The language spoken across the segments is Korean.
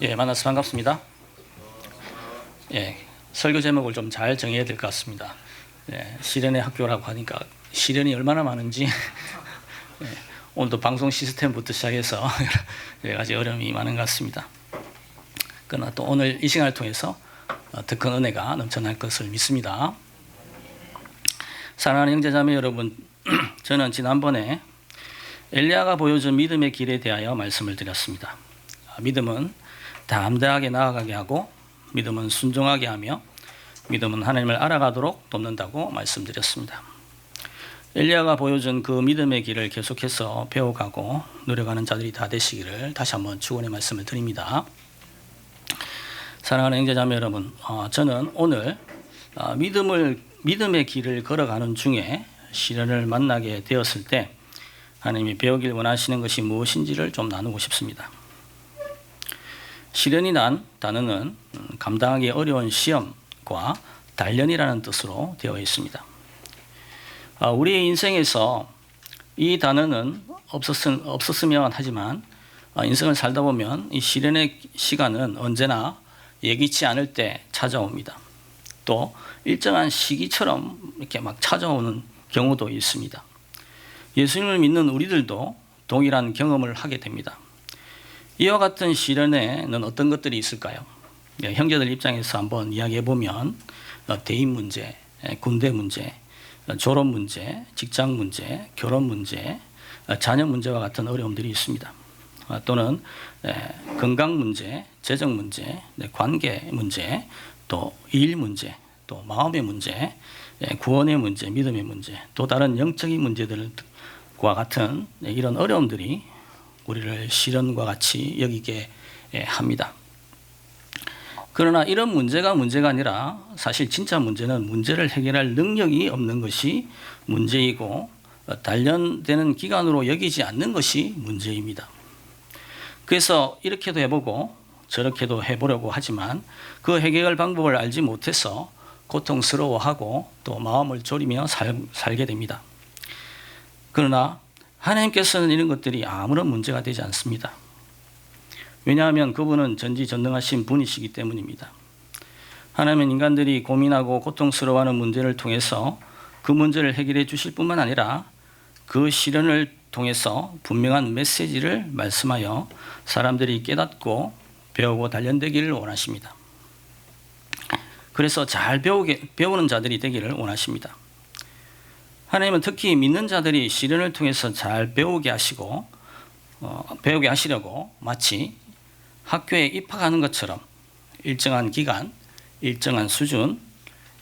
예, 만나서 반갑습니다. 예, 설교 제목을 좀 잘 정해야 될 것 같습니다. 예, 시련의 학교라고 하니까 시련이 얼마나 많은지 예, 오늘도 방송 시스템부터 시작해서 여러 가지 어려움이 많은 것 같습니다. 그러나 또 오늘 이 시간을 통해서 더 큰 은혜가 넘쳐날 것을 믿습니다. 사랑하는 형제자매 여러분, 저는 지난번에 엘리야가 보여준 믿음의 길에 대하여 말씀을 드렸습니다. 믿음은 담대하게 나아가게 하고, 믿음은 순종하게 하며, 믿음은 하나님을 알아가도록 돕는다고 말씀드렸습니다. 엘리야가 보여준 그 믿음의 길을 계속해서 배워가고 노력하는 자들이 다 되시기를 다시 한번 축원의 말씀을 드립니다. 사랑하는 형제자매 여러분, 저는 오늘 믿음의 길을 걸어가는 중에 시련을 만나게 되었을 때 하나님이 배우길 원하시는 것이 무엇인지를 좀 나누고 싶습니다. 시련이란 단어는 감당하기 어려운 시험과 단련이라는 뜻으로 되어 있습니다. 우리의 인생에서 이 단어는 없었으면 하지만 인생을 살다 보면 이 시련의 시간은 언제나 예기치 않을 때 찾아옵니다. 또 일정한 시기처럼 이렇게 막 찾아오는 경우도 있습니다. 예수님을 믿는 우리들도 동일한 경험을 하게 됩니다. 이와 같은 시련에는 어떤 것들이 있을까요? 형제들 입장에서 한번 이야기해 보면 대인 문제, 군대 문제, 졸업 문제, 직장 문제, 결혼 문제, 자녀 문제와 같은 어려움들이 있습니다. 또는 건강 문제, 재정 문제, 관계 문제, 또 일 문제, 또 마음의 문제, 구원의 문제, 믿음의 문제, 또 다른 영적인 문제들과 같은 이런 어려움들이 우리를 시련과 같이 여기게 합니다. 그러나 이런 문제가 아니라 사실 진짜 문제는 문제를 해결할 능력이 없는 것이 문제이고 단련되는 기간으로 여기지 않는 것이 문제입니다. 그래서 이렇게도 해보고 저렇게도 해보려고 하지만 그 해결 방법을 알지 못해서 고통스러워하고 또 마음을 졸이며 살게 됩니다. 그러나 하나님께서는 이런 것들이 아무런 문제가 되지 않습니다. 왜냐하면 그분은 전지전능하신 분이시기 때문입니다. 하나님은 인간들이 고민하고 고통스러워하는 문제를 통해서 그 문제를 해결해 주실 뿐만 아니라 그 시련을 통해서 분명한 메시지를 말씀하여 사람들이 깨닫고 배우고 단련되기를 원하십니다. 그래서 잘 배우는 자들이 되기를 원하십니다. 하나님은 특히 믿는 자들이 시련을 통해서 잘 배우게 하시려고 마치 학교에 입학하는 것처럼 일정한 기간, 일정한 수준,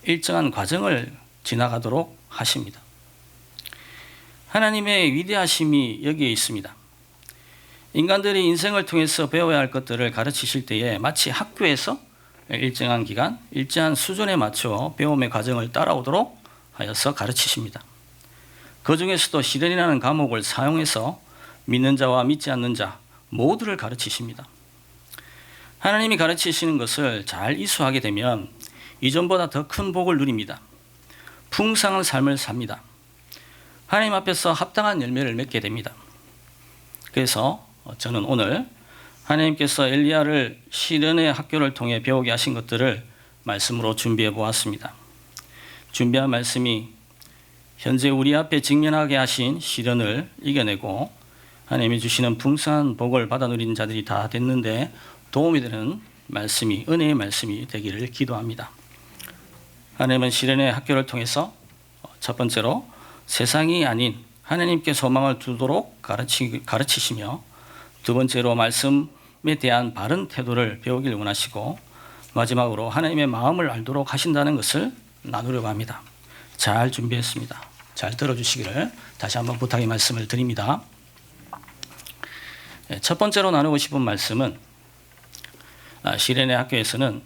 일정한 과정을 지나가도록 하십니다. 하나님의 위대하심이 여기에 있습니다. 인간들이 인생을 통해서 배워야 할 것들을 가르치실 때에 마치 학교에서 일정한 기간, 일정한 수준에 맞춰 배움의 과정을 따라오도록 하여서 가르치십니다. 그 중에서도 시련이라는 과목을 사용해서 믿는 자와 믿지 않는 자 모두를 가르치십니다. 하나님이 가르치시는 것을 잘 이수하게 되면 이전보다 더 큰 복을 누립니다. 풍성한 삶을 삽니다. 하나님 앞에서 합당한 열매를 맺게 됩니다. 그래서 저는 오늘 하나님께서 엘리야를 시련의 학교를 통해 배우게 하신 것들을 말씀으로 준비해 보았습니다. 준비한 말씀이 현재 우리 앞에 직면하게 하신 시련을 이겨내고 하나님이 주시는 풍성한 복을 받아 누리는 자들이 다 됐는데 도움이 되는 말씀이, 은혜의 말씀이 되기를 기도합니다. 하나님은 시련의 학교를 통해서 첫 번째로 세상이 아닌 하나님께 소망을 두도록 가르치시며, 두 번째로 말씀에 대한 바른 태도를 배우길 원하시고, 마지막으로 하나님의 마음을 알도록 하신다는 것을 나누려고 합니다. 잘 준비했습니다. 잘 들어주시기를 다시 한번 부탁의 말씀을 드립니다. 첫 번째로 나누고 싶은 말씀은 시련의 학교에서는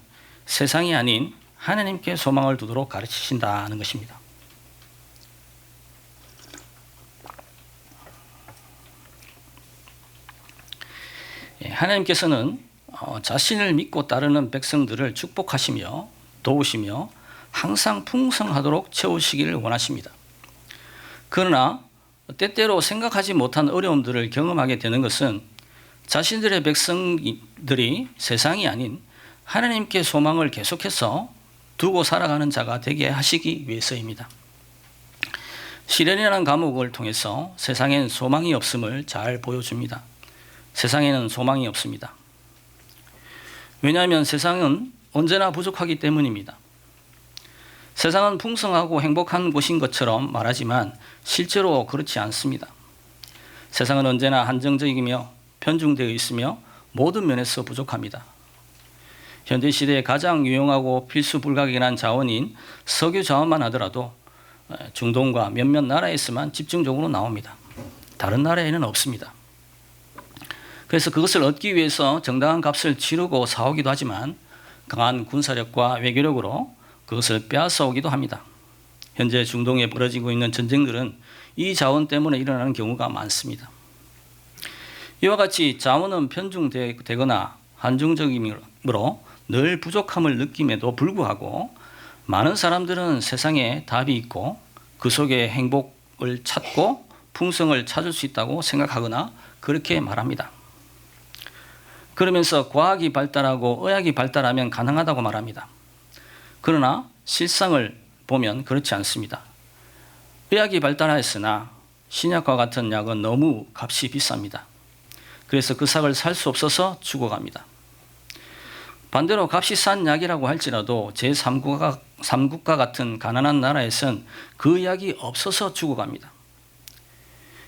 세상이 아닌 하나님께 소망을 두도록 가르치신다는 것입니다. 하나님께서는 자신을 믿고 따르는 백성들을 축복하시며 도우시며 항상 풍성하도록 채우시기를 원하십니다. 그러나 때때로 생각하지 못한 어려움들을 경험하게 되는 것은 자신들의 백성들이 세상이 아닌 하나님께 소망을 계속해서 두고 살아가는 자가 되게 하시기 위해서입니다. 시련이라는 과목을 통해서 세상엔 소망이 없음을 잘 보여줍니다. 세상에는 소망이 없습니다. 왜냐하면 세상은 언제나 부족하기 때문입니다. 세상은 풍성하고 행복한 곳인 것처럼 말하지만 실제로 그렇지 않습니다. 세상은 언제나 한정적이며 편중되어 있으며 모든 면에서 부족합니다. 현대시대에 가장 유용하고 필수 불가결한 자원인 석유 자원만 하더라도 중동과 몇몇 나라에서만 집중적으로 나옵니다. 다른 나라에는 없습니다. 그래서 그것을 얻기 위해서 정당한 값을 치르고 사오기도 하지만 강한 군사력과 외교력으로 그것을 빼앗아오기도 합니다. 현재 중동에 벌어지고 있는 전쟁들은 이 자원 때문에 일어나는 경우가 많습니다. 이와 같이 자원은 편중되거나 한중적이므로 늘 부족함을 느낌에도 불구하고 많은 사람들은 세상에 답이 있고 그 속에 행복을 찾고 풍성을 찾을 수 있다고 생각하거나 그렇게 말합니다. 그러면서 과학이 발달하고 의학이 발달하면 가능하다고 말합니다. 그러나 실상을 보면 그렇지 않습니다. 의학이 발달하였으나 신약과 같은 약은 너무 값이 비쌉니다. 그래서 그 삭을 살 수 없어서 죽어갑니다. 반대로 값이 싼 약이라고 할지라도 제3국가 같은 가난한 나라에선 그 약이 없어서 죽어갑니다.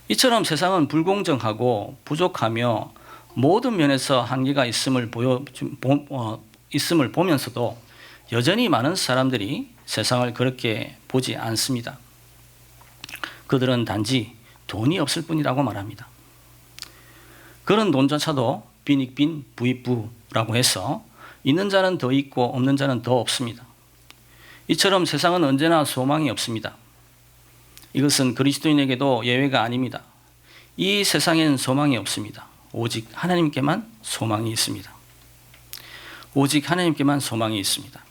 이처럼 세상은 불공정하고 부족하며 모든 면에서 한계가 있음을 보면서도 여전히 많은 사람들이 세상을 그렇게 보지 않습니다. 그들은 단지 돈이 없을 뿐이라고 말합니다. 그런 돈조차도 빈익빈 부익부라고 해서 있는 자는 더 있고 없는 자는 더 없습니다. 이처럼 세상은 언제나 소망이 없습니다. 이것은 그리스도인에게도 예외가 아닙니다. 이 세상엔 소망이 없습니다. 오직 하나님께만 소망이 있습니다. 오직 하나님께만 소망이 있습니다.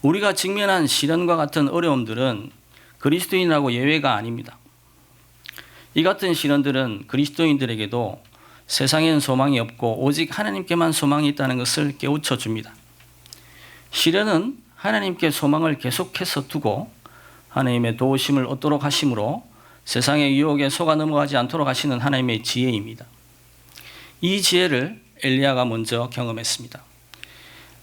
우리가 직면한 시련과 같은 어려움들은 그리스도인이라고 예외가 아닙니다. 이 같은 시련들은 그리스도인들에게도 세상엔 소망이 없고 오직 하나님께만 소망이 있다는 것을 깨우쳐 줍니다. 시련은 하나님께 소망을 계속해서 두고 하나님의 도우심을 얻도록 하심으로 세상의 유혹에 속아 넘어가지 않도록 하시는 하나님의 지혜입니다. 이 지혜를 엘리야가 먼저 경험했습니다.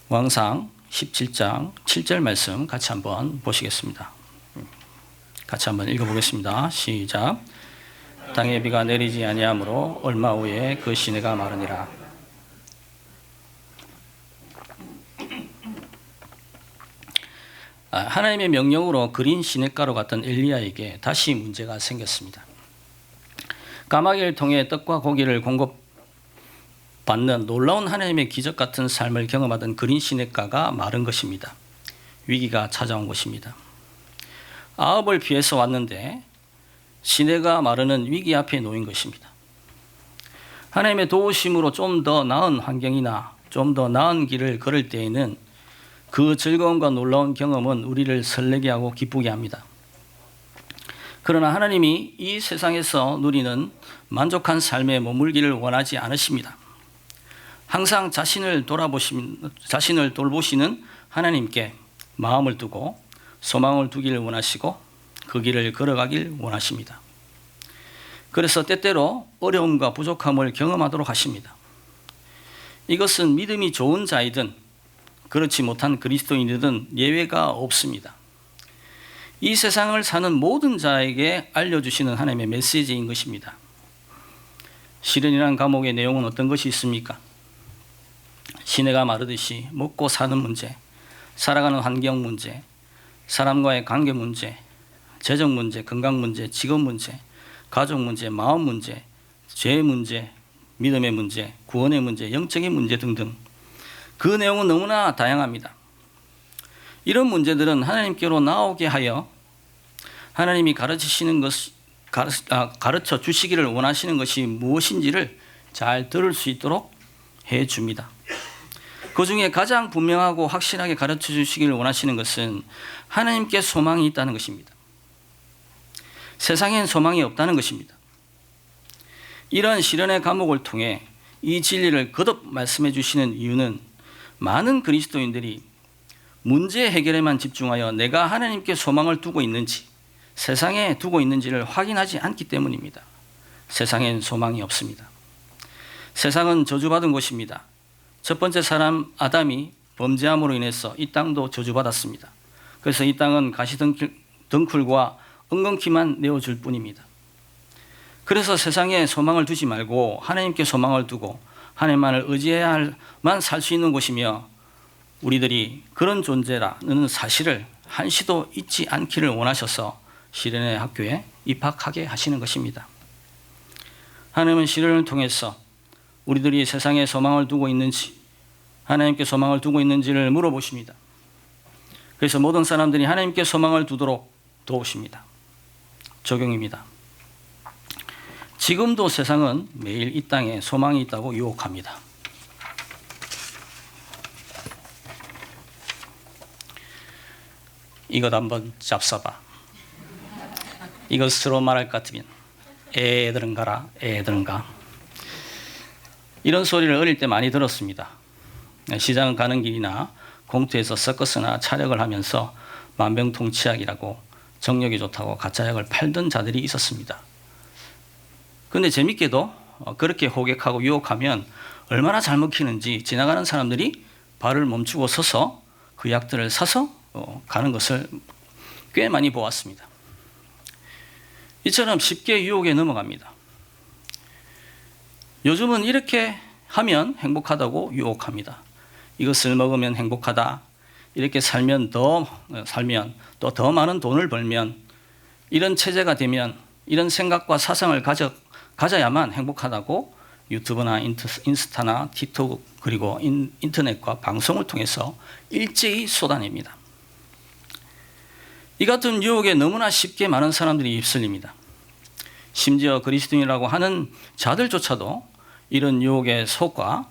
왕상 17장 7절 말씀 같이 한번 보시겠습니다. 같이 한번 읽어보겠습니다. 시작. 땅에 비가 내리지 아니하므로 얼마 후에 그 시내가 마르니라. 하나님의 명령으로 그린 시냇가로 갔던 엘리야에게 다시 문제가 생겼습니다. 까마귀를 통해 떡과 고기를 공급받는 놀라운 하나님의 기적 같은 삶을 경험하던 그린 시냇가가 마른 것입니다. 위기가 찾아온 것입니다. 아합을 피해서 왔는데 시내가 마르는 위기 앞에 놓인 것입니다. 하나님의 도우심으로 좀 더 나은 환경이나 좀 더 나은 길을 걸을 때에는 그 즐거움과 놀라운 경험은 우리를 설레게 하고 기쁘게 합니다. 그러나 하나님이 이 세상에서 누리는 만족한 삶에 머물기를 원하지 않으십니다. 항상 자신을 돌보시는 하나님께 마음을 두고 소망을 두기를 원하시고 그 길을 걸어가길 원하십니다. 그래서 때때로 어려움과 부족함을 경험하도록 하십니다. 이것은 믿음이 좋은 자이든 그렇지 못한 그리스도인이든 예외가 없습니다. 이 세상을 사는 모든 자에게 알려주시는 하나님의 메시지인 것입니다. 시련이라는 과목의 내용은 어떤 것이 있습니까? 시내가 마르듯이 먹고 사는 문제, 살아가는 환경 문제, 사람과의 관계 문제, 재정 문제, 건강 문제, 직업 문제, 가족 문제, 마음 문제, 죄 문제, 믿음의 문제, 구원의 문제, 영적인 문제 등등 그 내용은 너무나 다양합니다. 이런 문제들은 하나님께로 나오게 하여 하나님이 가르쳐 주시기를 원하시는 것이 무엇인지를 잘 들을 수 있도록 해줍니다. 그 중에 가장 분명하고 확실하게 가르쳐 주시기를 원하시는 것은 하나님께 소망이 있다는 것입니다. 세상엔 소망이 없다는 것입니다. 이런 시련의 과목을 통해 이 진리를 거듭 말씀해 주시는 이유는 많은 그리스도인들이 문제 해결에만 집중하여 내가 하나님께 소망을 두고 있는지, 세상에 두고 있는지를 확인하지 않기 때문입니다. 세상엔 소망이 없습니다. 세상은 저주받은 곳입니다. 첫 번째 사람 아담이 범죄함으로 인해서 이 땅도 저주받았습니다. 그래서 이 땅은 가시덩굴과 엉겅퀴만 내어줄 뿐입니다. 그래서 세상에 소망을 두지 말고 하나님께 소망을 두고 하나님만을 의지해야만 살 수 있는 곳이며, 우리들이 그런 존재라는 사실을 한시도 잊지 않기를 원하셔서 시련의 학교에 입학하게 하시는 것입니다. 하나님은 시련을 통해서 우리들이 세상에 소망을 두고 있는지, 하나님께 소망을 두고 있는지를 물어보십니다. 그래서 모든 사람들이 하나님께 소망을 두도록 도우십니다. 적용입니다. 지금도 세상은 매일 이 땅에 소망이 있다고 유혹합니다. 이것 한번 잡숴봐. 이것으로 말할 것 같으면 애들은 가라, 애들은 가. 이런 소리를 어릴 때 많이 들었습니다. 시장 가는 길이나 공터에서 서커스나 촬영을 하면서 만병통치약이라고 정력이 좋다고 가짜약을 팔던 자들이 있었습니다. 그런데 재밌게도 그렇게 호객하고 유혹하면 얼마나 잘 먹히는지 지나가는 사람들이 발을 멈추고 서서 그 약들을 사서 가는 것을 꽤 많이 보았습니다. 이처럼 쉽게 유혹에 넘어갑니다. 요즘은 이렇게 하면 행복하다고 유혹합니다. 이것을 먹으면 행복하다. 이렇게 살면 또 더 많은 돈을 벌면, 이런 체제가 되면, 이런 생각과 사상을 가져야만 행복하다고 유튜브나 인스타나 틱톡 그리고 인터넷과 방송을 통해서 일제히 쏟아냅니다. 이 같은 유혹에 너무나 쉽게 많은 사람들이 휩쓸립니다. 심지어 그리스도인이라고 하는 자들조차도 이런 유혹에 속아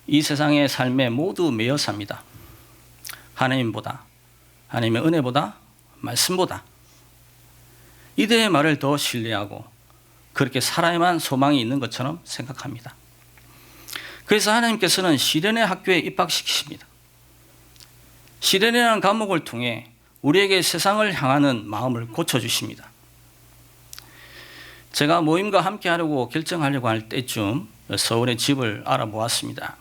이 세상의 삶에 모두 매여 삽니다. 하나님보다, 하나님의 은혜보다, 말씀보다 이들의 말을 더 신뢰하고 그렇게 살아야만 소망이 있는 것처럼 생각합니다. 그래서 하나님께서는 시련의 학교에 입학시키십니다. 시련이라는 과목을 통해 우리에게 세상을 향하는 마음을 고쳐주십니다. 제가 모임과 함께 하려고 결정하려고 할 때쯤 서울에 집을 알아보았습니다.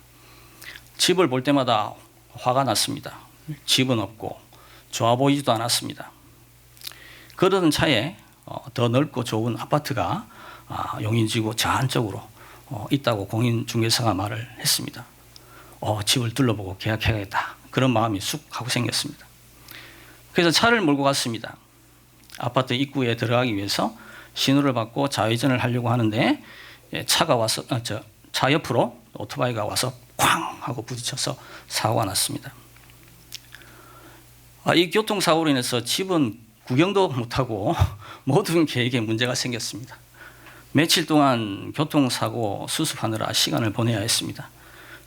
집을 볼 때마다 화가 났습니다. 집은 없고 좋아 보이지도 않았습니다. 그러던 차에 더 넓고 좋은 아파트가 용인지구 저 안쪽으로 있다고 공인중개사가 말을 했습니다. 집을 둘러보고 계약해야겠다. 그런 마음이 쑥 하고 생겼습니다. 그래서 차를 몰고 갔습니다. 아파트 입구에 들어가기 위해서 신호를 받고 좌회전을 하려고 하는데 차가 와서 차 옆으로 오토바이가 와서 쾅 하고 부딪혀서 사고가 났습니다. 이 교통사고로 인해서 집은 구경도 못하고 모든 계획에 문제가 생겼습니다. 며칠 동안 교통사고 수습하느라 시간을 보내야 했습니다.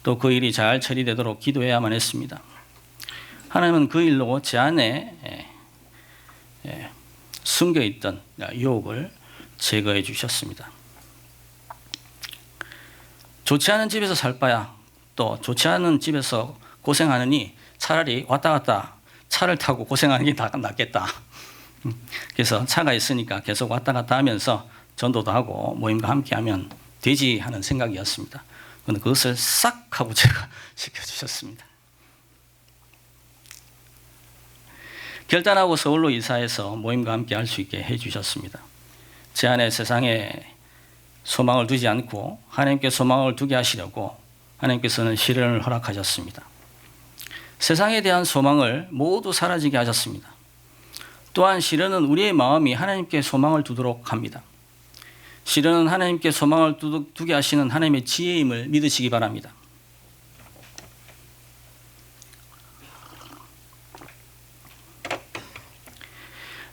또 그 일이 잘 처리되도록 기도해야만 했습니다. 하나님은 그 일로 제 안에 숨겨있던 유혹을 제거해 주셨습니다. 좋지 않은 집에서 살 바야 또 좋지 않은 집에서 고생하느니 차라리 왔다 갔다 차를 타고 고생하는 게 낫겠다. 그래서 차가 있으니까 계속 왔다 갔다 하면서 전도도 하고 모임과 함께 하면 되지 하는 생각이었습니다. 그런데 그것을 싹 하고 제가 시켜주셨습니다. 결단하고 서울로 이사해서 모임과 함께 할 수 있게 해주셨습니다. 제 안에 세상에 소망을 두지 않고 하나님께 소망을 두게 하시려고 하나님께서는 시련을 허락하셨습니다. 세상에 대한 소망을 모두 사라지게 하셨습니다. 또한 시련은 우리의 마음이 하나님께 소망을 두도록 합니다. 시련은 하나님께 소망을 두게 하시는 하나님의 지혜임을 믿으시기 바랍니다.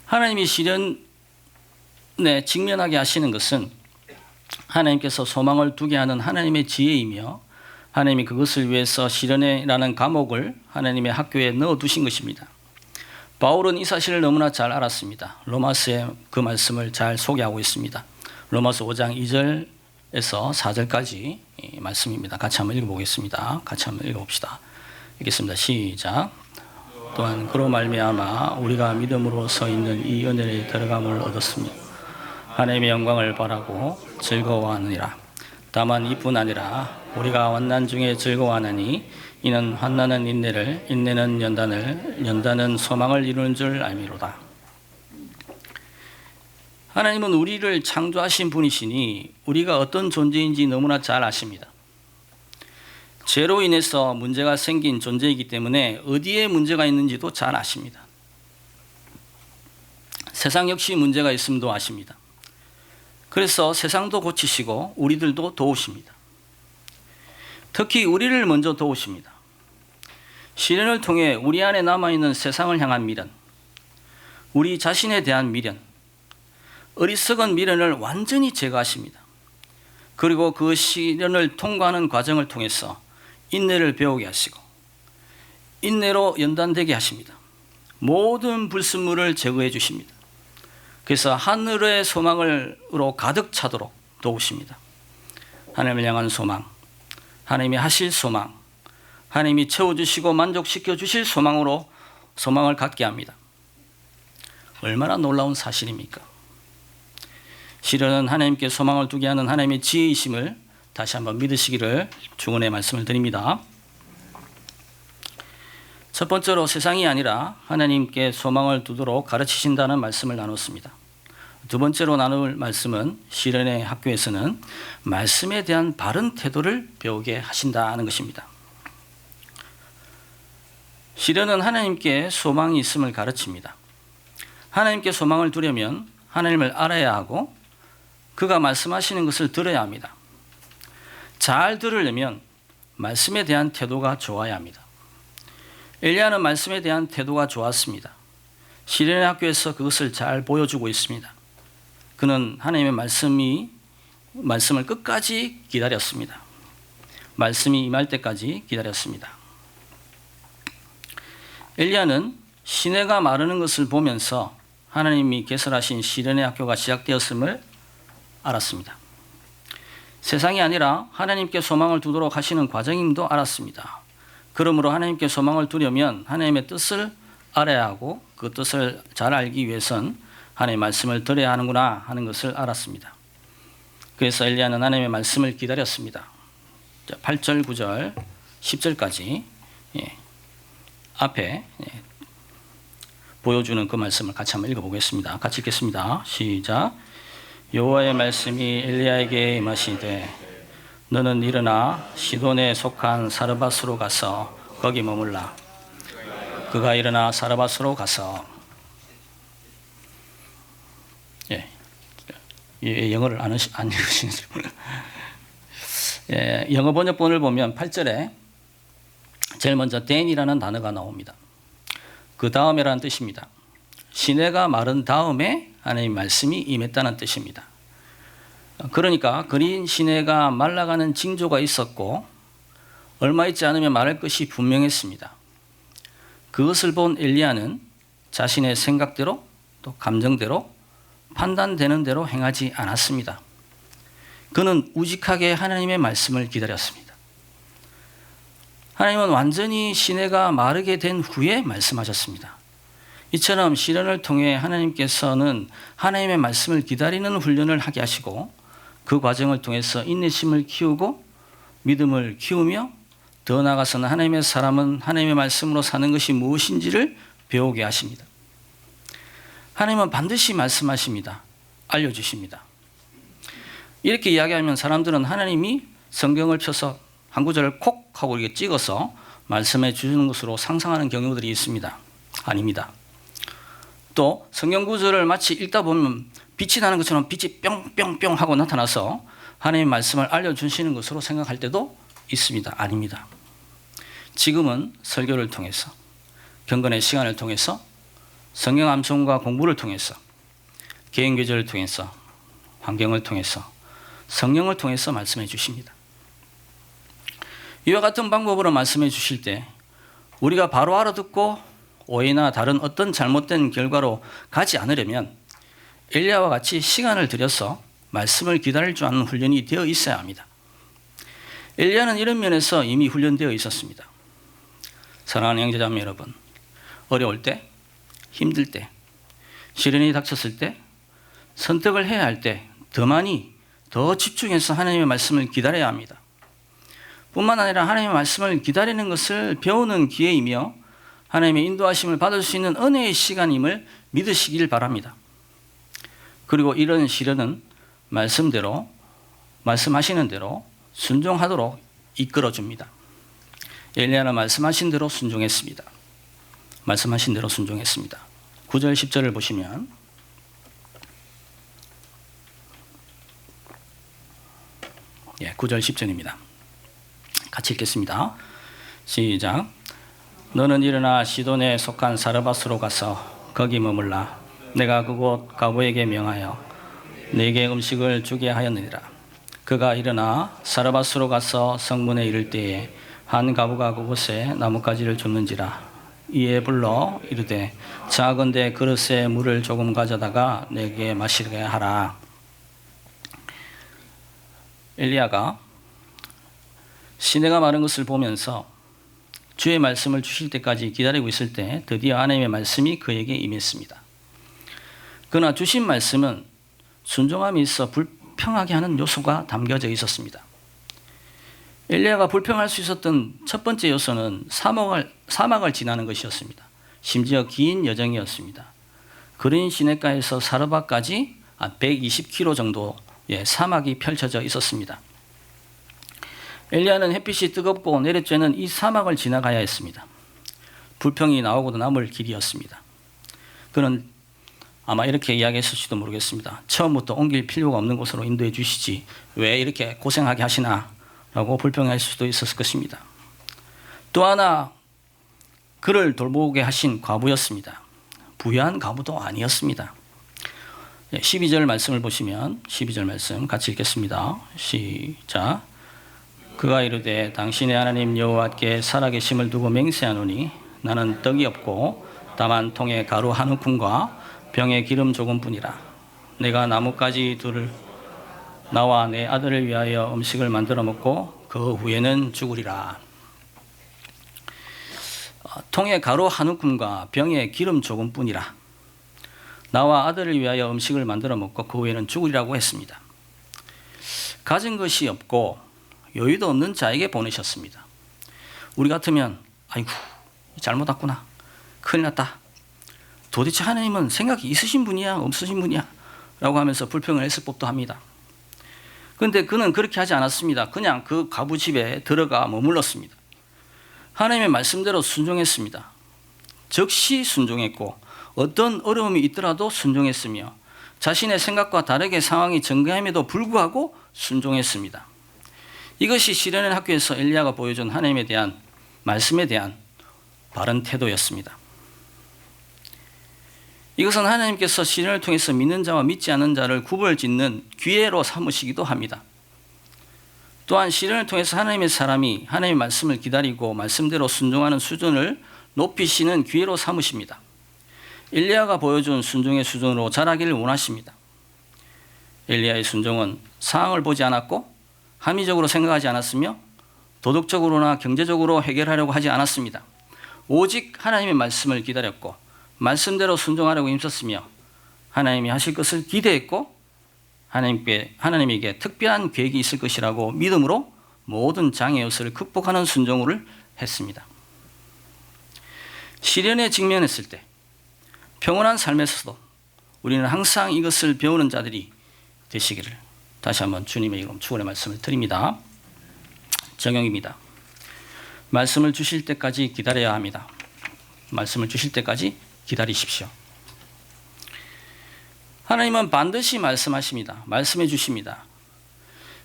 하나님이 시련에 직면하게 하시는 것은 하나님께서 소망을 두게 하는 하나님의 지혜이며 하나님이 그것을 위해서 시련이라는 과목을 하나님의 학교에 넣어두신 것입니다. 바울은 이 사실을 너무나 잘 알았습니다. 로마서에 그 말씀을 잘 소개하고 있습니다. 로마서 5장 2절에 4절까지 말씀입니다. 같이 한번 읽어보겠습니다. 같이 한번 읽어봅시다. 읽겠습니다. 시작. 또한 그로 말미암아 우리가 믿음으로 서 있는 이 은혜에 들어감을 얻었으며 하나님의 영광을 바라고 즐거워하느니라. 다만 이뿐 아니라 우리가 환난 중에 즐거워하나니 이는 환난은 인내를, 인내는 연단을, 연단은 소망을 이루는 줄 알미로다. 하나님은 우리를 창조하신 분이시니 우리가 어떤 존재인지 너무나 잘 아십니다. 죄로 인해서 문제가 생긴 존재이기 때문에 어디에 문제가 있는지도 잘 아십니다. 세상 역시 문제가 있음도 아십니다. 그래서 세상도 고치시고 우리들도 도우십니다. 특히 우리를 먼저 도우십니다. 시련을 통해 우리 안에 남아있는 세상을 향한 미련, 우리 자신에 대한 미련, 어리석은 미련을 완전히 제거하십니다. 그리고 그 시련을 통과하는 과정을 통해서 인내를 배우게 하시고 인내로 연단되게 하십니다. 모든 불순물을 제거해 주십니다. 그래서 하늘의 소망으로 가득 차도록 도우십니다. 하나님을 향한 소망, 하나님이 하실 소망, 하나님이 채워주시고 만족시켜 주실 소망으로 소망을 갖게 합니다. 얼마나 놀라운 사실입니까? 시련은 하나님께 소망을 두게 하는 하나님의 지혜이심을 다시 한번 믿으시기를 축원의 말씀을 드립니다. 첫 번째로 세상이 아니라 하나님께 소망을 두도록 가르치신다는 말씀을 나눴습니다. 두 번째로 나눌 말씀은 시련의 학교에서는 말씀에 대한 바른 태도를 배우게 하신다는 것입니다. 시련은 하나님께 소망이 있음을 가르칩니다. 하나님께 소망을 두려면 하나님을 알아야 하고 그가 말씀하시는 것을 들어야 합니다. 잘 들으려면 말씀에 대한 태도가 좋아야 합니다. 엘리야는 말씀에 대한 태도가 좋았습니다. 시련의 학교에서 그것을 잘 보여주고 있습니다. 그는 하나님의 말씀을 끝까지 기다렸습니다. 말씀이 임할 때까지 기다렸습니다. 엘리야는 시내가 마르는 것을 보면서 하나님이 개설하신 시련의 학교가 시작되었음을 알았습니다. 세상이 아니라 하나님께 소망을 두도록 하시는 과정임도 알았습니다. 그러므로 하나님께 소망을 두려면 하나님의 뜻을 알아야 하고 그 뜻을 잘 알기 위해선 하나님의 말씀을 들어야 하는구나 하는 것을 알았습니다. 그래서 엘리야는 하나님의 말씀을 기다렸습니다. 8절, 9절, 10절까지 앞에 보여주는 그 말씀을 같이 한번 읽어보겠습니다. 같이 읽겠습니다. 시작. 여호와의 말씀이 엘리야에게 임하시되 너는 일어나 시돈에 속한 사르밧으로 가서 거기 머물라. 그가 일어나 사르밧으로 가서 영어를 안 읽으시는지 영어 번역본을 보면 8절에 제일 먼저 then이라는 단어가 나옵니다. 그 다음에라는 뜻입니다. 시내가 마른 다음에 하나님 말씀이 임했다는 뜻입니다. 그러니까 그린 시내가 말라가는 징조가 있었고 얼마 있지 않으면 마를 것이 분명했습니다. 그것을 본 엘리야는 자신의 생각대로 또 감정대로 판단되는 대로 행하지 않았습니다. 그는 우직하게 하나님의 말씀을 기다렸습니다. 하나님은 완전히 시내가 마르게 된 후에 말씀하셨습니다. 이처럼 시련을 통해 하나님께서는 하나님의 말씀을 기다리는 훈련을 하게 하시고 그 과정을 통해서 인내심을 키우고 믿음을 키우며 더 나아가서는 하나님의 사람은 하나님의 말씀으로 사는 것이 무엇인지를 배우게 하십니다. 하나님은 반드시 말씀하십니다. 알려주십니다. 이렇게 이야기하면 사람들은 하나님이 성경을 펴서 한 구절을 콕 하고 이렇게 찍어서 말씀해 주시는 것으로 상상하는 경우들이 있습니다. 아닙니다. 또 성경 구절을 마치 읽다 보면 빛이 나는 것처럼 빛이 뿅뿅뿅 하고 나타나서 하나님의 말씀을 알려주시는 것으로 생각할 때도 있습니다. 아닙니다. 지금은 설교를 통해서 경건의 시간을 통해서 성경 암송과 공부를 통해서 개인교제를 통해서 환경을 통해서 성령을 통해서 말씀해 주십니다. 이와 같은 방법으로 말씀해 주실 때 우리가 바로 알아듣고 오해나 다른 어떤 잘못된 결과로 가지 않으려면 엘리야와 같이 시간을 들여서 말씀을 기다릴 줄 아는 훈련이 되어 있어야 합니다. 엘리야는 이런 면에서 이미 훈련되어 있었습니다. 사랑하는 형제자매 여러분, 어려울 때, 힘들 때, 시련이 닥쳤을 때, 선택을 해야 할 때 더 많이, 더 집중해서 하나님의 말씀을 기다려야 합니다. 뿐만 아니라 하나님의 말씀을 기다리는 것을 배우는 기회이며 하나님의 인도하심을 받을 수 있는 은혜의 시간임을 믿으시길 바랍니다. 그리고 이런 시련은 말씀하시는 대로 순종하도록 이끌어줍니다. 엘리야는 말씀하신 대로 순종했습니다. 말씀하신 대로 순종했습니다. 9절 10절을 보시면 예, 9절 10절입니다. 같이 읽겠습니다. 시작. 너는 일어나 시돈에 속한 사르밧으로 가서 거기 머물라. 내가 그곳 과부에게 명하여 네게 음식을 주게 하였느니라. 그가 일어나 사르밧으로 가서 성문에 이를 때에 한 과부가 그곳에 나뭇가지를 줍는지라. 이에 불러 이르되 작은데 그릇에 물을 조금 가져다가 내게 마시게 하라. 엘리야가 시내가 마른 것을 보면서 주의 말씀을 주실 때까지 기다리고 있을 때 드디어 하나님의 말씀이 그에게 임했습니다. 그러나 주신 말씀은 순종함이 있어 불평하게 하는 요소가 담겨져 있었습니다. 엘리야가 불평할 수 있었던 첫 번째 요소는 사막을 지나는 것이었습니다. 심지어 긴 여정이었습니다. 그린 시내가에서 사르밧까지 120km 정도의 사막이 펼쳐져 있었습니다. 엘리야는 햇빛이 뜨겁고 내려쬐는 이 사막을 지나가야 했습니다. 불평이 나오고도 남을 길이었습니다. 그는 아마 이렇게 이야기했을지도 모르겠습니다. 처음부터 옮길 필요가 없는 곳으로 인도해 주시지 왜 이렇게 고생하게 하시나 라고 불평할 수도 있었을 것입니다. 또 하나 그를 돌보게 하신 과부였습니다. 부유한 과부도 아니었습니다. 12절 말씀을 보시면 12절 말씀 같이 읽겠습니다. 시작. 그가 이르되 당신의 하나님 여호와께 살아계심을 두고 맹세하노니 나는 떡이 없고 다만 통에 가루 한 움큼과 병에 기름 조금뿐이라. 내가 나뭇가지 둘을 나와 내 아들을 위하여 음식을 만들어 먹고 그 후에는 죽으리라. 통에 가루 한 움큼과 병에 기름 조금뿐이라. 나와 아들을 위하여 음식을 만들어 먹고 그 후에는 죽으리라고 했습니다. 가진 것이 없고 여유도 없는 자에게 보내셨습니다. 우리 같으면 아이고 잘못 왔구나, 큰일 났다, 도대체 하나님은 생각이 있으신 분이야 없으신 분이야 라고 하면서 불평을 했을 법도 합니다. 그런데 그는 그렇게 하지 않았습니다. 그냥 그 과부 집에 들어가 머물렀습니다. 하나님의 말씀대로 순종했습니다. 즉시 순종했고 어떤 어려움이 있더라도 순종했으며 자신의 생각과 다르게 상황이 전개함에도 불구하고 순종했습니다. 이것이 시련의 학교에서 엘리야가 보여준 하나님에 대한 말씀에 대한 바른 태도였습니다. 이것은 하나님께서 시련을 통해서 믿는 자와 믿지 않는 자를 구별짓는 기회로 삼으시기도 합니다. 또한 시련을 통해서 하나님의 사람이 하나님의 말씀을 기다리고 말씀대로 순종하는 수준을 높이시는 기회로 삼으십니다. 엘리야가 보여준 순종의 수준으로 자라기를 원하십니다. 엘리야의 순종은 상황을 보지 않았고 합리적으로 생각하지 않았으며 도덕적으로나 경제적으로 해결하려고 하지 않았습니다. 오직 하나님의 말씀을 기다렸고 말씀대로 순종하려고 힘썼으며 하나님이 하실 것을 기대했고 하나님에게 특별한 계획이 있을 것이라고 믿음으로 모든 장애 요소를 극복하는 순종을 했습니다. 시련에 직면했을 때 평온한 삶에서도 우리는 항상 이것을 배우는 자들이 되시기를 다시 한번 주님의 이름 축원의 말씀을 드립니다. 정형입니다. 말씀을 주실 때까지 기다려야 합니다. 말씀을 주실 때까지 기다리십시오. 하나님은 반드시 말씀하십니다. 말씀해 주십니다.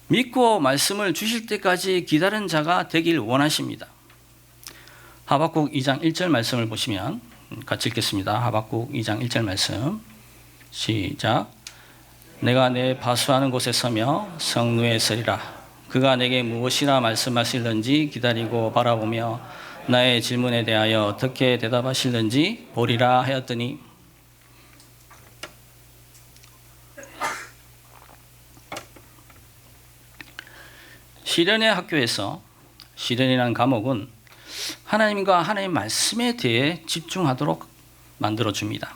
믿고 말씀을 주실 때까지 기다린 자가 되길 원하십니다. 하박국 2장 1절 말씀을 보시면 같이 읽겠습니다. 하박국 2장 1절 말씀 시작. 내가 내 파수하는 곳에 서며 성루에 서리라. 그가 내게 무엇이라 말씀하실는지 기다리고 바라보며 나의 질문에 대하여 어떻게 대답하실는지 보리라 하였더니 시련의 학교에서 시련이라는 과목은 하나님과 하나님 말씀에 대해 집중하도록 만들어줍니다.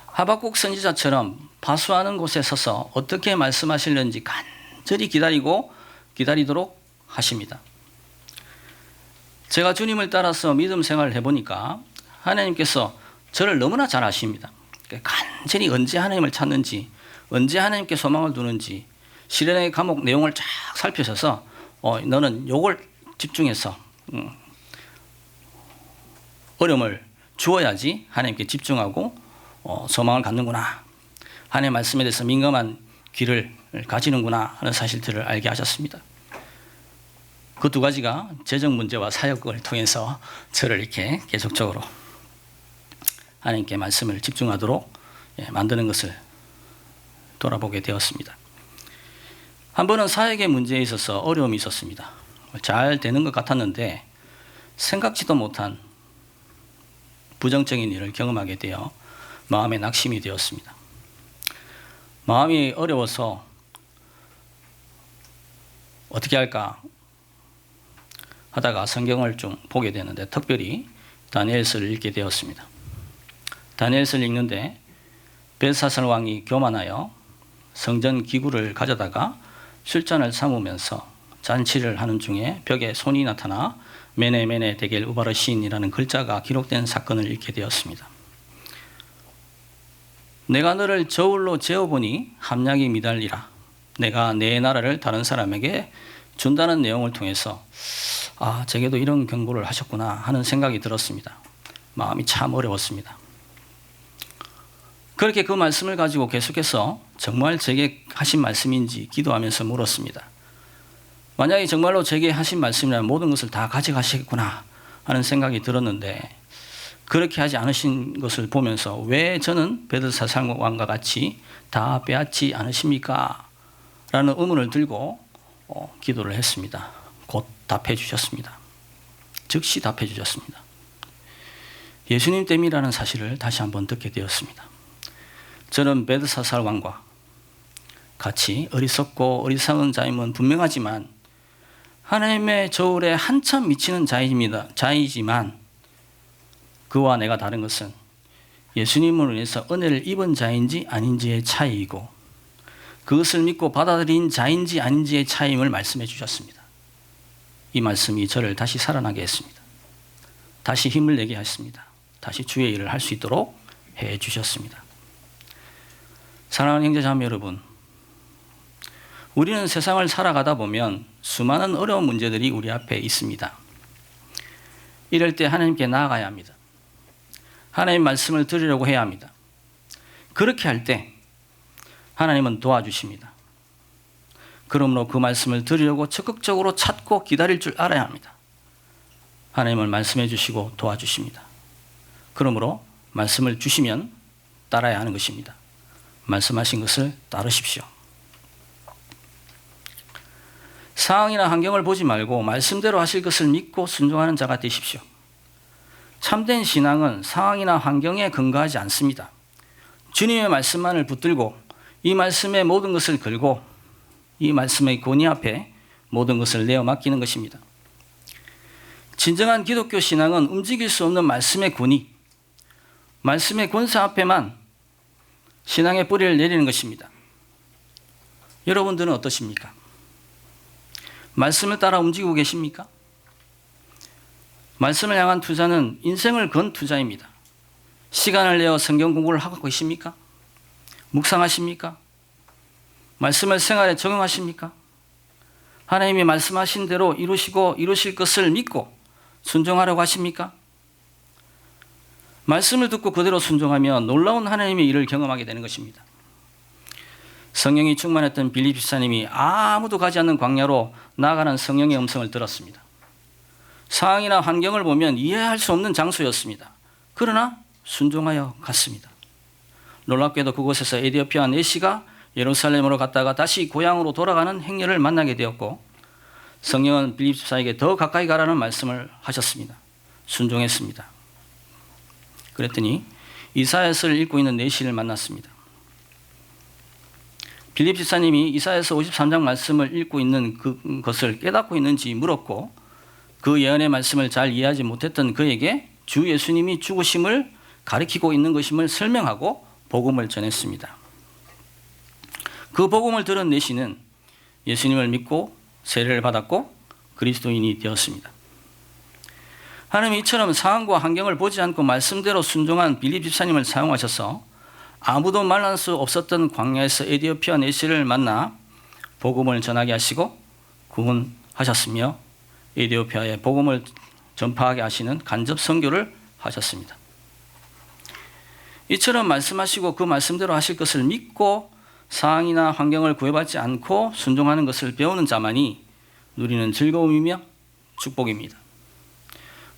하박국 선지자처럼 파수하는 곳에 서서 어떻게 말씀하실는지 간절히 기다리도록 하십니다. 제가 주님을 따라서 믿음 생활을 해보니까 하나님께서 저를 너무나 잘 아십니다. 간절히 언제 하나님을 찾는지, 언제 하나님께 소망을 두는지 시련의 과목 내용을 쫙 살피셔서 너는 요걸 집중해서 어려움을 주어야지 하나님께 집중하고 소망을 갖는구나, 하나님의 말씀에 대해서 민감한 귀를 가지는구나 하는 사실들을 알게 하셨습니다. 그 두 가지가 재정 문제와 사역을 통해서 저를 이렇게 계속적으로 하나님께 말씀을 집중하도록 만드는 것을 돌아보게 되었습니다. 한 번은 사역의 문제에 있어서 어려움이 있었습니다. 잘 되는 것 같았는데 생각지도 못한 부정적인 일을 경험하게 되어 마음에 낙심이 되었습니다. 마음이 어려워서 어떻게 할까 하다가 성경을 좀 보게 되는데 특별히 다니엘서를 읽게 되었습니다. 다니엘서를 읽는데 벨사살 왕이 교만하여 성전 기구를 가져다가 술잔을 삼으면서 잔치를 하는 중에 벽에 손이 나타나 메네 데겔 우바르신이라는 글자가 기록된 사건을 읽게 되었습니다. 내가 너를 저울로 재어보니 함량이 미달리라. 내가 내 나라를 다른 사람에게 준다는 내용을 통해서 제게도 이런 경고를 하셨구나 하는 생각이 들었습니다. 마음이 참 어려웠습니다. 그렇게 그 말씀을 가지고 계속해서 정말 제게 하신 말씀인지 기도하면서 물었습니다. 만약에 정말로 제게 하신 말씀이라면 모든 것을 다 가져가시겠구나 하는 생각이 들었는데 그렇게 하지 않으신 것을 보면서 왜 저는 벨사살 왕과 같이 다 빼앗지 않으십니까? 라는 의문을 들고 기도를 했습니다. 곧 답해 주셨습니다. 즉시 답해 주셨습니다. 예수님 때문이라는 사실을 다시 한번 듣게 되었습니다. 저는 벨사살 왕과 같이 어리석고 어리석은 자임은 분명하지만 하나님의 저울에 한참 미치는 자이지만 그와 내가 다른 것은 예수님으로 인해서 은혜를 입은 자인지 아닌지의 차이이고 그것을 믿고 받아들인 자인지 아닌지의 차이임을 말씀해 주셨습니다. 이 말씀이 저를 다시 살아나게 했습니다. 다시 힘을 내게 했습니다. 다시 주의 일을 할 수 있도록 해 주셨습니다. 사랑하는 형제자매 여러분, 우리는 세상을 살아가다 보면 수많은 어려운 문제들이 우리 앞에 있습니다. 이럴 때 하나님께 나아가야 합니다. 하나님 말씀을 들으려고 해야 합니다. 그렇게 할 때 하나님은 도와주십니다. 그러므로 그 말씀을 들으려고 적극적으로 찾고 기다릴 줄 알아야 합니다. 하나님을 말씀해 주시고 도와주십니다. 그러므로 말씀을 주시면 따라야 하는 것입니다. 말씀하신 것을 따르십시오. 상황이나 환경을 보지 말고 말씀대로 하실 것을 믿고 순종하는 자가 되십시오. 참된 신앙은 상황이나 환경에 근거하지 않습니다. 주님의 말씀만을 붙들고 이 말씀의 모든 것을 걸고 이 말씀의 권위 앞에 모든 것을 내어 맡기는 것입니다. 진정한 기독교 신앙은 움직일 수 없는 말씀의 권위, 말씀의 권세 앞에만 신앙의 뿌리를 내리는 것입니다. 여러분들은 어떠십니까? 말씀을 따라 움직이고 계십니까? 말씀을 향한 투자는 인생을 건 투자입니다. 시간을 내어 성경 공부를 하고 계십니까? 묵상하십니까? 말씀을 생활에 적용하십니까? 하나님이 말씀하신 대로 이루시고 이루실 것을 믿고 순종하려고 하십니까? 말씀을 듣고 그대로 순종하면 놀라운 하나님의 일을 경험하게 되는 것입니다. 성령이 충만했던 빌립 집사님이 아무도 가지 않는 광야로 나아가는 성령의 음성을 들었습니다. 상황이나 환경을 보면 이해할 수 없는 장소였습니다. 그러나 순종하여 갔습니다. 놀랍게도 그곳에서 에티오피아 4씨가 예루살렘으로 갔다가 다시 고향으로 돌아가는 행렬을 만나게 되었고 성령은 빌립 집사에게 더 가까이 가라는 말씀을 하셨습니다. 순종했습니다. 그랬더니 이사야서를 읽고 있는 4씨를 만났습니다. 빌립 집사님이 이사야서 53장 말씀을 읽고 있는 그것을 깨닫고 있는지 물었고 그 예언의 말씀을 잘 이해하지 못했던 그에게 주 예수님이 죽으심을 가리키고 있는 것임을 설명하고 복음을 전했습니다. 그 복음을 들은 내시는 예수님을 믿고 세례를 받았고 그리스도인이 되었습니다. 하나님이 이처럼 상황과 환경을 보지 않고 말씀대로 순종한 빌립 집사님을 사용하셔서 아무도 만날 수 없었던 광야에서 에티오피아 내시를 만나 복음을 전하게 하시고 구원하셨으며 에티오피아에 복음을 전파하게 하시는 간접 선교를 하셨습니다. 이처럼 말씀하시고 그 말씀대로 하실 것을 믿고 상황이나 환경을 구애받지 않고 순종하는 것을 배우는 자만이 누리는 즐거움이며 축복입니다.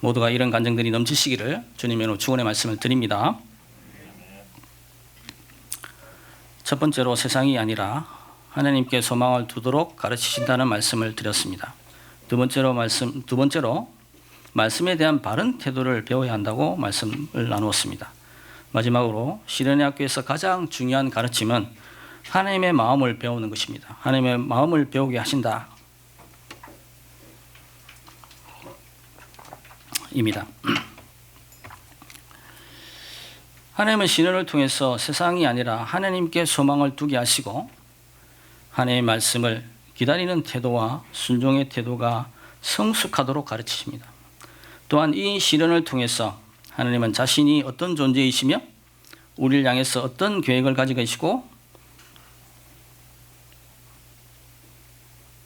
모두가 이런 간증들이 넘치시기를 주님의 축원의 말씀을 드립니다. 첫 번째로 세상이 아니라 하나님께 소망을 두도록 가르치신다는 말씀을 드렸습니다. 두 번째로 말씀에 대한 바른 태도를 배워야 한다고 말씀을 나누었습니다. 마지막으로 시련의 학교에서 가장 중요한 가르침은 하나님의 마음을 배우는 것입니다. 하나님의 마음을 배우게 하신다. 입니다. 하나님은 시련을 통해서 세상이 아니라 하나님께 소망을 두게 하시고 하나님의 말씀을 기다리는 태도와 순종의 태도가 성숙하도록 가르치십니다. 또한 이 시련을 통해서 하나님은 자신이 어떤 존재이시며 우리를 향해서 어떤 계획을 가지고 계시고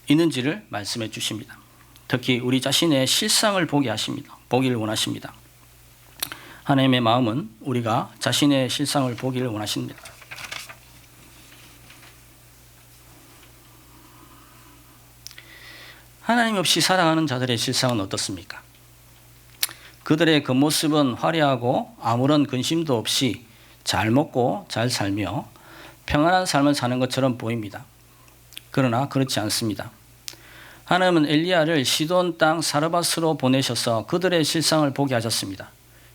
있는지를 말씀해 주십니다. 특히 우리 자신의 실상을 보게 하십니다. 보기를 원하십니다. 하나님의 마음은 우리가 자신의 실상을 보기를 원하십니다. 하나님 없이 살아가는 자들의 실상은 어떻습니까? 그들의 겉모습은 화려하고 아무런 근심도 없이 잘 먹고 잘 살며 평안한 삶을 사는 것처럼 보입니다. 그러나 그렇지 않습니다. 하나님은 엘리야를 시돈 땅 사르밧으로 보내셔서 그들의 실상을 보게 하셨습니다.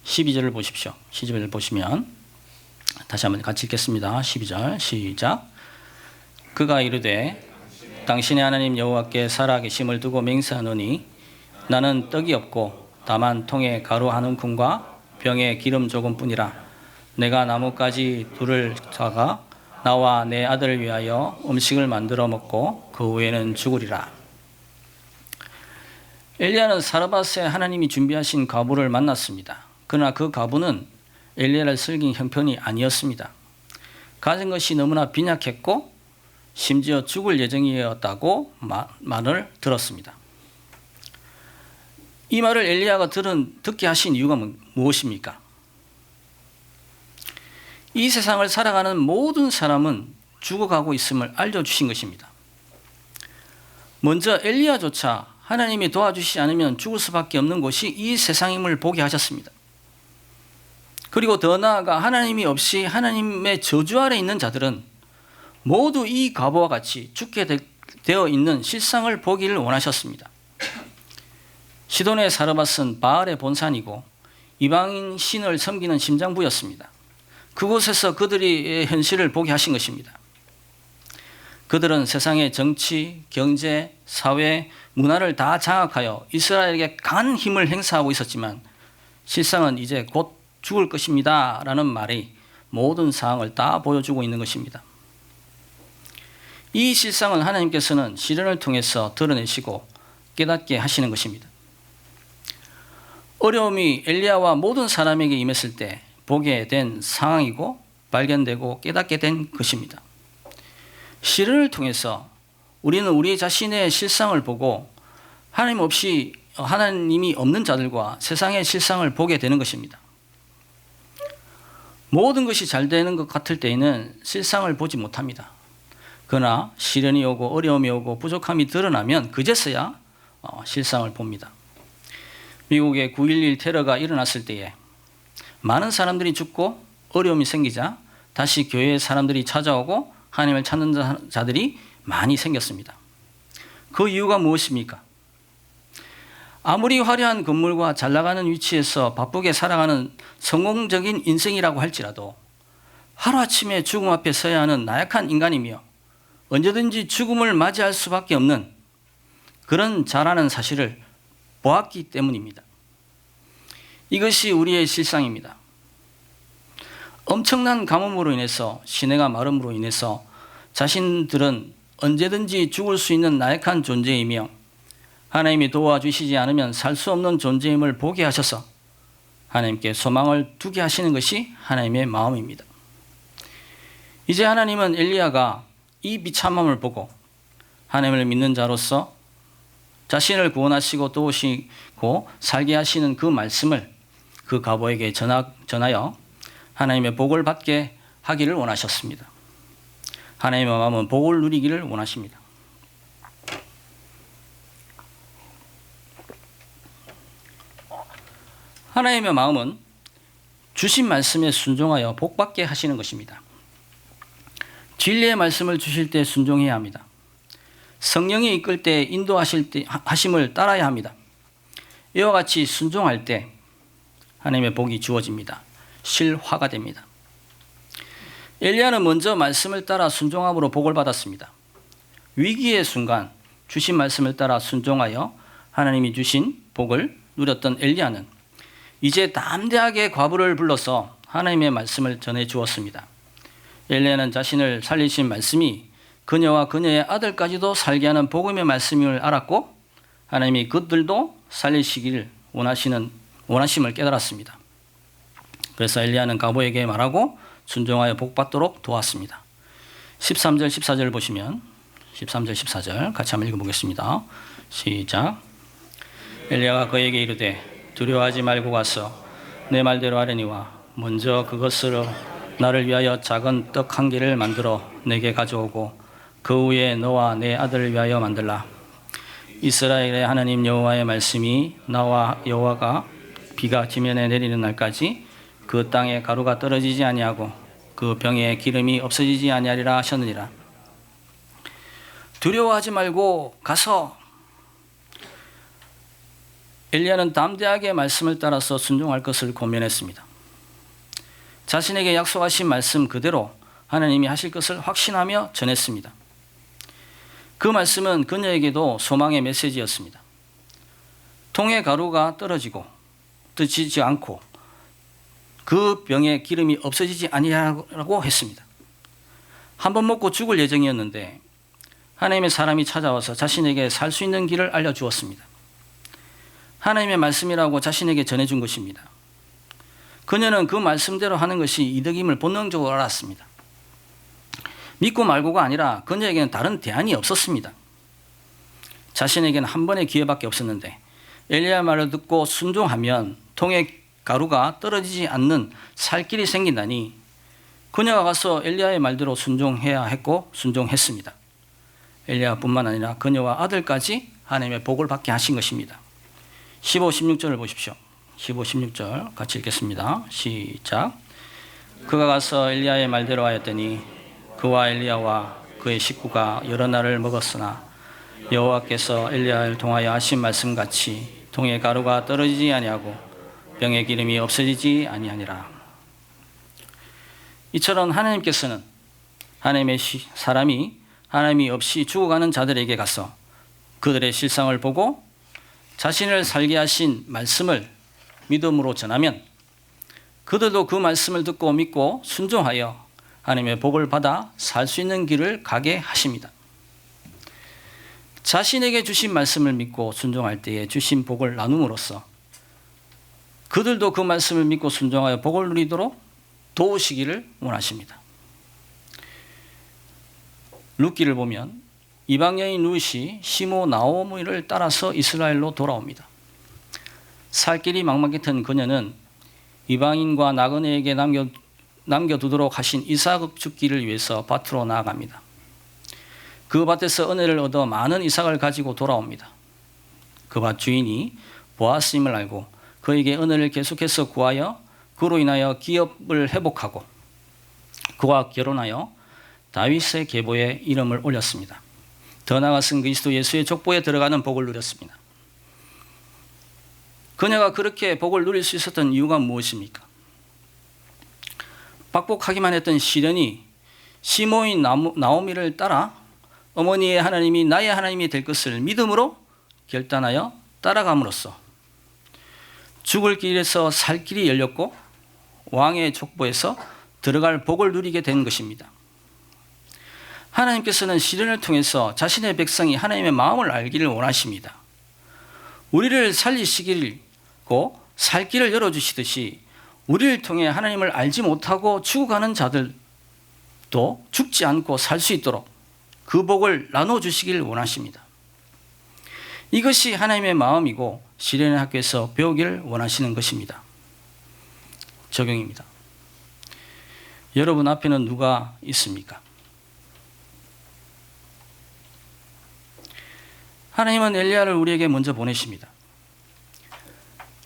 12절을 보십시오. 12절을 보시면 다시 한번 같이 읽겠습니다. 12절 시작. 그가 이르되 당신의 하나님 여호와께 살아계심을 두고 맹세하노니 나는 떡이 없고 다만 통에 가루 한 움큼과 병에 기름 조금뿐이라. 내가 나뭇가지 둘을 사가 나와 내 아들을 위하여 음식을 만들어 먹고 그 후에는 죽으리라. 엘리야는 사르밧에 하나님이 준비하신 과부를 만났습니다. 그러나 그 과부는 엘리야를 슬긴 형편이 아니었습니다. 가진 것이 너무나 빈약했고 심지어 죽을 예정이었다고 말을 들었습니다. 이 말을 엘리야가 듣게 하신 이유가 무엇입니까? 이 세상을 살아가는 모든 사람은 죽어가고 있음을 알려주신 것입니다. 먼저 엘리야조차 하나님이 도와주시지 않으면 죽을 수밖에 없는 곳이 이 세상임을 보게 하셨습니다. 그리고 더 나아가 하나님이 없이 하나님의 저주 아래 있는 자들은 모두 이 과부와 같이 죽게 되어 있는 실상을 보기를 원하셨습니다. 시돈의 사르밧은 바알의 본산이고 이방인 신을 섬기는 심장부였습니다. 그곳에서 그들의 현실을 보게 하신 것입니다. 그들은 세상의 정치, 경제, 사회, 문화를 다 장악하여 이스라엘에게 강한 힘을 행사하고 있었지만 실상은 이제 곧 죽을 것입니다 라는 말이 모든 상황을 다 보여주고 있는 것입니다. 이 실상은 하나님께서는 시련을 통해서 드러내시고 깨닫게 하시는 것입니다. 어려움이 엘리야와 모든 사람에게 임했을 때 보게 된 상황이고 발견되고 깨닫게 된 것입니다. 시련을 통해서 우리는 우리 자신의 실상을 보고 하나님 없이 하나님이 없는 자들과 세상의 실상을 보게 되는 것입니다. 모든 것이 잘 되는 것 같을 때에는 실상을 보지 못합니다. 그러나 시련이 오고 어려움이 오고 부족함이 드러나면 그제서야 실상을 봅니다. 미국의 9.11 테러가 일어났을 때에 많은 사람들이 죽고 어려움이 생기자 다시 교회에 사람들이 찾아오고 하나님을 찾는 자들이 많이 생겼습니다. 그 이유가 무엇입니까? 아무리 화려한 건물과 잘 나가는 위치에서 바쁘게 살아가는 성공적인 인생이라고 할지라도 하루아침에 죽음 앞에 서야 하는 나약한 인간이며 언제든지 죽음을 맞이할 수밖에 없는 그런 자라는 사실을 보았기 때문입니다. 이것이 우리의 실상입니다. 엄청난 가뭄으로 인해서 시내가 마름으로 인해서 자신들은 언제든지 죽을 수 있는 나약한 존재이며 하나님이 도와주시지 않으면 살 수 없는 존재임을 보게 하셔서 하나님께 소망을 두게 하시는 것이 하나님의 마음입니다. 이제 하나님은 엘리야가 이 비참함을 보고 하나님을 믿는 자로서 자신을 구원하시고 도우시고 살게 하시는 그 말씀을 그 가보에게 전하여 하나님의 복을 받게 하기를 원하셨습니다. 하나님의 마음은 복을 누리기를 원하십니다. 하나님의 마음은 주신 말씀에 순종하여 복받게 하시는 것입니다. 진리의 말씀을 주실 때 순종해야 합니다. 성령이 이끌 때 인도하실 때 하심을 따라야 합니다. 이와 같이 순종할 때 하나님의 복이 주어집니다. 실화가 됩니다. 엘리야는 먼저 말씀을 따라 순종함으로 복을 받았습니다. 위기의 순간 주신 말씀을 따라 순종하여 하나님이 주신 복을 누렸던 엘리야는 이제 담대하게 과부를 불러서 하나님의 말씀을 전해 주었습니다. 엘리야는 자신을 살리신 말씀이 그녀와 그녀의 아들까지도 살게 하는 복음의 말씀임을 알았고 하나님이 그들도 살리시기를 원하심을 깨달았습니다. 그래서 엘리야는 가보에게 말하고 순종하여 복받도록 도왔습니다. 13절 14절 보시면 13절 14절 같이 한번 읽어보겠습니다. 시작. 엘리야가 그에게 이르되 두려워하지 말고 가서 내 말대로 하려니와 먼저 그것으로 나를 위하여 작은 떡 한 개를 만들어 내게 가져오고 그 후에 너와 내 아들을 위하여 만들라. 이스라엘의 하나님 여호와의 말씀이 나와 여호와가 비가 지면에 내리는 날까지 그 땅에 가루가 떨어지지 아니하고 그 병에 기름이 없어지지 아니하리라 하셨느니라. 두려워하지 말고 가서. 엘리야는 담대하게 말씀을 따라서 순종할 것을 고면했습니다. 자신에게 약속하신 말씀 그대로 하나님이 하실 것을 확신하며 전했습니다. 그 말씀은 그녀에게도 소망의 메시지였습니다. 통에 가루가 떨어지고 뜨지지 않고 그 병에 기름이 없어지지 아니하라고 했습니다. 한번 먹고 죽을 예정이었는데 하나님의 사람이 찾아와서 자신에게 살 수 있는 길을 알려주었습니다. 하나님의 말씀이라고 자신에게 전해준 것입니다. 그녀는 그 말씀대로 하는 것이 이득임을 본능적으로 알았습니다. 믿고 말고가 아니라 그녀에게는 다른 대안이 없었습니다. 자신에게는 한 번의 기회밖에 없었는데 엘리야 말을 듣고 순종하면 통에 가루가 떨어지지 않는 살 길이 생긴다니 그녀가 가서 엘리야의 말대로 순종해야 했고 순종했습니다. 엘리야뿐만 아니라 그녀와 아들까지 하나님의 복을 받게 하신 것입니다. 15, 16절을 보십시오. 15, 16절 같이 읽겠습니다. 시작. 그가 가서 엘리야의 말대로 하였더니 그와 엘리야와 그의 식구가 여러 날을 먹었으나 여호와께서 엘리야를 통하여 하신 말씀같이 통에 가루가 떨어지지 아니하고 병의 기름이 없어지지 아니하니라. 이처럼 하나님께서는 하나님의 사람이 하나님이 없이 죽어가는 자들에게 가서 그들의 실상을 보고 자신을 살게 하신 말씀을 믿음으로 전하면 그들도 그 말씀을 듣고 믿고 순종하여 하나님의 복을 받아 살 수 있는 길을 가게 하십니다. 자신에게 주신 말씀을 믿고 순종할 때에 주신 복을 나눔으로써 그들도 그 말씀을 믿고 순종하여 복을 누리도록 도우시기를 원하십니다. 룻기를 보면 이방 여인 룻이 시모 나오미를 따라서 이스라엘로 돌아옵니다. 살 길이 막막했던 그녀는 이방인과 나그네에게 남겨두도록 하신 이삭 죽기를 위해서 밭으로 나아갑니다. 그 밭에서 은혜를 얻어 많은 이삭을 가지고 돌아옵니다. 그 밭 주인이 보아스임을 알고 그에게 은혜를 계속해서 구하여 그로 인하여 기업을 회복하고 그와 결혼하여 다윗의 계보에 이름을 올렸습니다. 더 나아가서는 그리스도 예수의 족보에 들어가는 복을 누렸습니다. 그녀가 그렇게 복을 누릴 수 있었던 이유가 무엇입니까? 박복하기만 했던 시련이 시모인 나오미를 따라 어머니의 하나님이 나의 하나님이 될 것을 믿음으로 결단하여 따라감으로써 죽을 길에서 살 길이 열렸고 왕의 족보에서 들어갈 복을 누리게 된 것입니다. 하나님께서는 시련을 통해서 자신의 백성이 하나님의 마음을 알기를 원하십니다. 우리를 살리시고 살 길을 열어주시듯이 우리를 통해 하나님을 알지 못하고 죽어가는 자들도 죽지 않고 살 수 있도록 그 복을 나눠주시길 원하십니다. 이것이 하나님의 마음이고 시련의 학교에서 배우기를 원하시는 것입니다. 적용입니다. 여러분 앞에는 누가 있습니까? 하나님은 엘리야를 우리에게 먼저 보내십니다.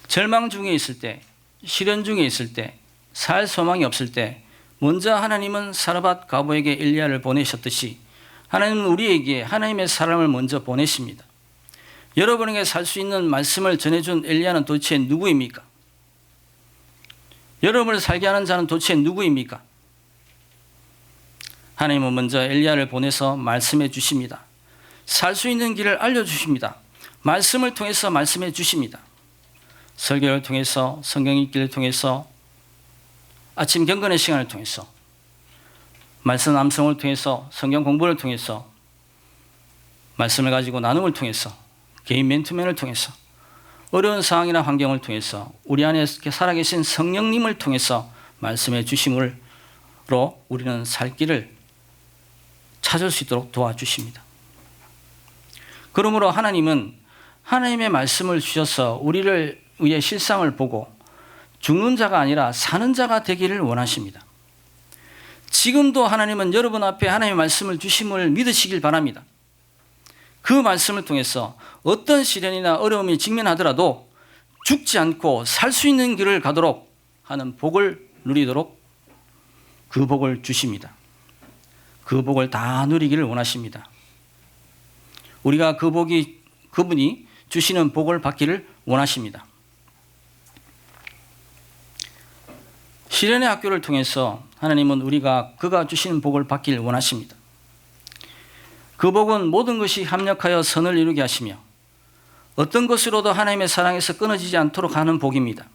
절망 중에 있을 때, 시련 중에 있을 때, 살 소망이 없을 때 먼저 하나님은 사르밧 가보에게 엘리야를 보내셨듯이 하나님은 우리에게 하나님의 사람을 먼저 보내십니다. 여러분에게 살 수 있는 말씀을 전해준 엘리야는 도대체 누구입니까? 여러분을 살게 하는 자는 도대체 누구입니까? 하나님은 먼저 엘리야를 보내서 말씀해 주십니다. 살 수 있는 길을 알려주십니다. 말씀을 통해서 말씀해 주십니다. 설교를 통해서, 성경 읽기를 통해서, 아침 경건의 시간을 통해서, 말씀 암송을 통해서, 성경 공부를 통해서, 말씀을 가지고 나눔을 통해서, 개인 멘토맨을 통해서, 어려운 상황이나 환경을 통해서, 우리 안에 살아계신 성령님을 통해서 말씀해 주심으로 우리는 살 길을 찾을 수 있도록 도와주십니다. 그러므로 하나님은 하나님의 말씀을 주셔서 우리를 위해 실상을 보고 죽는 자가 아니라 사는 자가 되기를 원하십니다. 지금도 하나님은 여러분 앞에 하나님의 말씀을 주심을 믿으시길 바랍니다. 그 말씀을 통해서 어떤 시련이나 어려움이 직면하더라도 죽지 않고 살 수 있는 길을 가도록 하는 복을 누리도록 그 복을 주십니다. 그 복을 다 누리기를 원하십니다. 우리가 그분이 주시는 복을 받기를 원하십니다. 시련의 학교를 통해서 하나님은 우리가 그가 주시는 복을 받기를 원하십니다. 그 복은 모든 것이 합력하여 선을 이루게 하시며 어떤 것으로도 하나님의 사랑에서 끊어지지 않도록 하는 복입니다.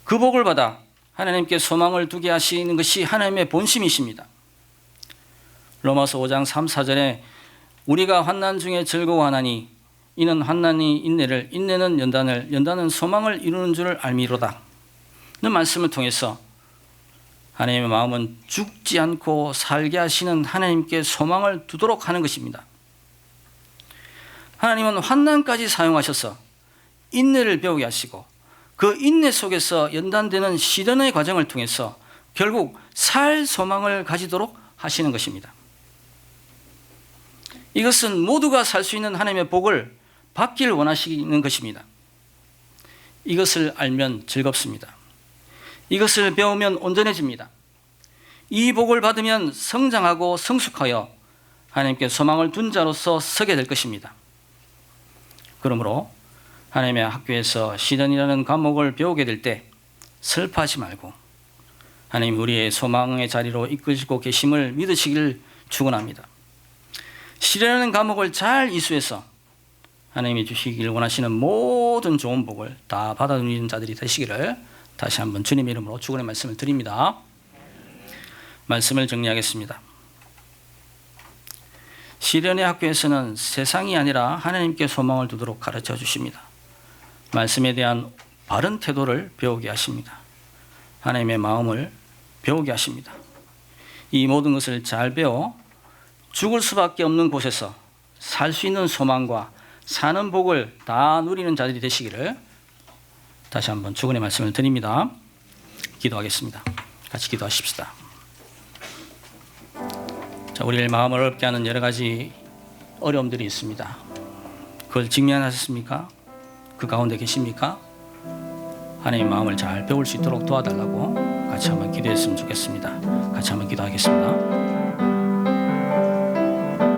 그 복을 받아 하나님께 소망을 두게 하시는 것이 하나님의 본심이십니다. 로마서 5장 3, 4절에 우리가 환난 중에 즐거워하나니 이는 환난이 인내를, 인내는 연단을, 연단은 소망을 이루는 줄을 알미로다 는 말씀을 통해서 하나님의 마음은 죽지 않고 살게 하시는 하나님께 소망을 두도록 하는 것입니다. 하나님은 환난까지 사용하셔서 인내를 배우게 하시고 그 인내 속에서 연단되는 시련의 과정을 통해서 결국 살 소망을 가지도록 하시는 것입니다. 이것은 모두가 살 수 있는 하나님의 복을 받기를 원하시는 것입니다. 이것을 알면 즐겁습니다. 이것을 배우면 온전해집니다. 이 복을 받으면 성장하고 성숙하여 하나님께 소망을 둔 자로서 서게 될 것입니다. 그러므로 하나님의 학교에서 시련이라는 과목을 배우게 될 때 슬퍼하지 말고 하나님 우리의 소망의 자리로 이끌고 계심을 믿으시기를 축원합니다. 시련이라는 과목을 잘 이수해서 하나님이 주시기를 원하시는 모든 좋은 복을 다 받아 누리는 자들이 되시기를 다시 한번 주님의 이름으로 축원의 말씀을 드립니다. 말씀을 정리하겠습니다. 시련의 학교에서는 세상이 아니라 하나님께 소망을 두도록 가르쳐 주십니다. 말씀에 대한 바른 태도를 배우게 하십니다. 하나님의 마음을 배우게 하십니다. 이 모든 것을 잘 배워 죽을 수밖에 없는 곳에서 살 수 있는 소망과 사는 복을 다 누리는 자들이 되시기를 다시 한번 축원의 말씀을 드립니다. 기도하겠습니다. 같이 기도하십시다. 자, 우리를 마음을 어렵게 하는 여러 가지 어려움들이 있습니다. 그걸 직면하셨습니까? 그 가운데 계십니까? 하나님의 마음을 잘 배울 수 있도록 도와달라고 같이 한번 기도했으면 좋겠습니다. 같이 한번 기도하겠습니다.